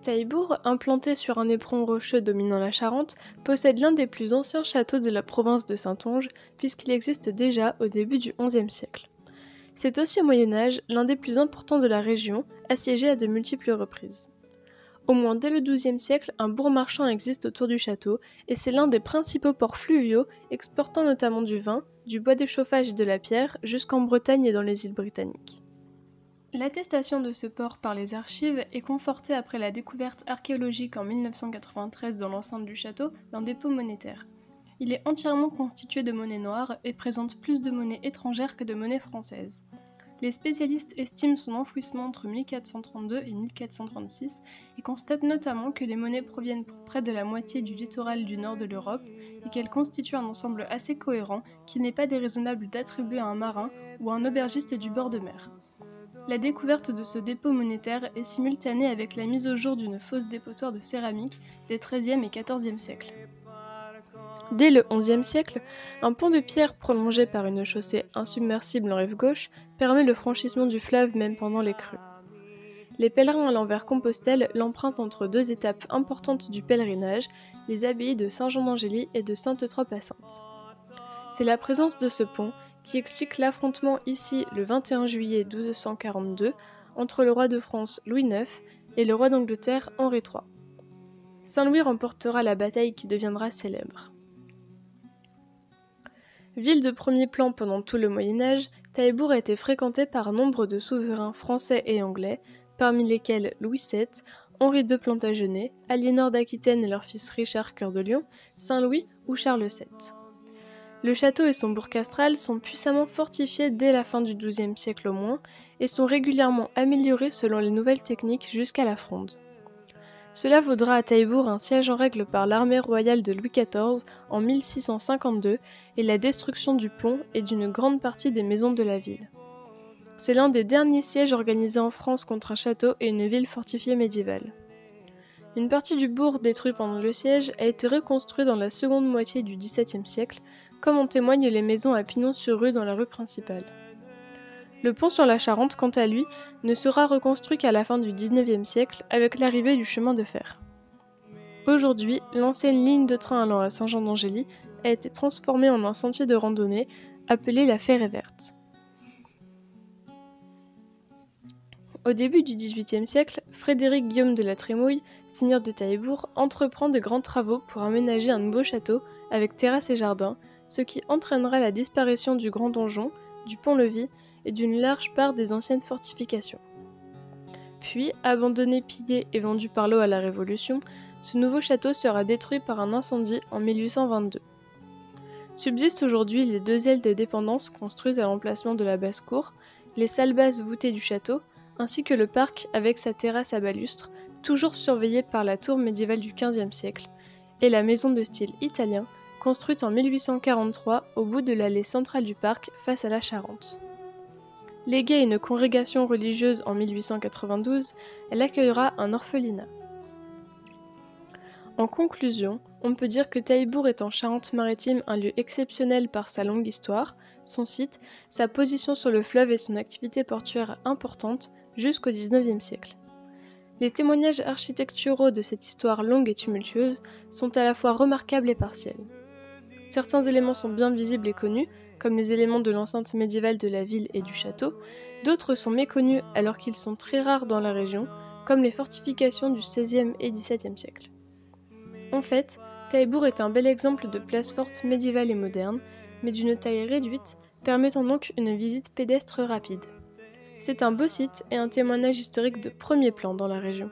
Taillebourg, implanté sur un éperon rocheux dominant la Charente, possède l'un des plus anciens châteaux de la province de Saintonge, puisqu'il existe déjà au début du XIe siècle. C'est aussi au Moyen-Âge l'un des plus importants de la région, assiégé à de multiples reprises. Au moins dès le XIIe siècle, un bourg marchand existe autour du château, et c'est l'un des principaux ports fluviaux, exportant notamment du vin, du bois de chauffage et de la pierre, jusqu'en Bretagne et dans les îles britanniques. L'attestation de ce port par les archives est confortée après la découverte archéologique en 1993 dans l'enceinte du château d'un dépôt monétaire. Il est entièrement constitué de monnaie noire et présente plus de monnaie étrangère que de monnaie française. Les spécialistes estiment son enfouissement entre 1432 et 1436 et constatent notamment que les monnaies proviennent pour près de la moitié du littoral du nord de l'Europe et qu'elles constituent un ensemble assez cohérent qu'il n'est pas déraisonnable d'attribuer à un marin ou à un aubergiste du bord de mer. La découverte de ce dépôt monétaire est simultanée avec la mise au jour d'une fosse dépotoir de céramique des XIIIe et XIVe siècles. Dès le XIe siècle, un pont de pierre prolongé par une chaussée insubmersible en rive gauche permet le franchissement du fleuve même pendant les crues. Les pèlerins allant vers Compostelle l'empruntent entre deux étapes importantes du pèlerinage, les abbayes de Saint-Jean d'Angély et de Sainte-Eutrope-à-Sainte. C'est la présence de ce pont qui explique l'affrontement ici le 21 juillet 1242 entre le roi de France Louis IX et le roi d'Angleterre Henri III. Saint-Louis remportera la bataille qui deviendra célèbre. Ville de premier plan pendant tout le Moyen-Âge, Taillebourg a été fréquentée par nombre de souverains français et anglais, parmi lesquels Louis VII, Henri II Plantagenet, Aliénor d'Aquitaine et leur fils Richard Cœur de Lion, Saint-Louis ou Charles VII. Le château et son bourg castral sont puissamment fortifiés dès la fin du XIIe siècle au moins, et sont régulièrement améliorés selon les nouvelles techniques jusqu'à la Fronde. Cela vaudra à Taillebourg un siège en règle par l'armée royale de Louis XIV en 1652 et la destruction du pont et d'une grande partie des maisons de la ville. C'est l'un des derniers sièges organisés en France contre un château et une ville fortifiée médiévale. Une partie du bourg détruit pendant le siège a été reconstruite dans la seconde moitié du XVIIe siècle, comme en témoignent les maisons à pignon-sur-rue dans la rue principale. Le pont sur la Charente, quant à lui, ne sera reconstruit qu'à la fin du XIXe siècle avec l'arrivée du chemin de fer. Aujourd'hui, l'ancienne ligne de train allant à Saint-Jean d'Angély a été transformée en un sentier de randonnée appelé la Ferrée Verte. Au début du XVIIIe siècle, Frédéric Guillaume de la Trémouille, seigneur de Taillebourg, entreprend de grands travaux pour aménager un nouveau château avec terrasse et jardin, ce qui entraînera la disparition du grand donjon, du pont-levis et d'une large part des anciennes fortifications. Puis, abandonné, pillé et vendu par l'eau à la Révolution, ce nouveau château sera détruit par un incendie en 1822. Subsistent aujourd'hui les deux ailes des dépendances construites à l'emplacement de la basse-cour, les salles basses voûtées du château, ainsi que le parc avec sa terrasse à balustres, toujours surveillée par la tour médiévale du XVe siècle, et la maison de style italien, construite en 1843 au bout de l'allée centrale du parc face à la Charente. Léguée à une congrégation religieuse en 1892, elle accueillera un orphelinat. En conclusion, on peut dire que Taillebourg est en Charente-Maritime un lieu exceptionnel par sa longue histoire, son site, sa position sur le fleuve et son activité portuaire importante jusqu'au XIXe siècle. Les témoignages architecturaux de cette histoire longue et tumultueuse sont à la fois remarquables et partiels. Certains éléments sont bien visibles et connus, comme les éléments de l'enceinte médiévale de la ville et du château, d'autres sont méconnus alors qu'ils sont très rares dans la région, comme les fortifications du XVIe et XVIIe siècle. En fait, Taillebourg est un bel exemple de place forte médiévale et moderne, mais d'une taille réduite, permettant donc une visite pédestre rapide. C'est un beau site et un témoignage historique de premier plan dans la région.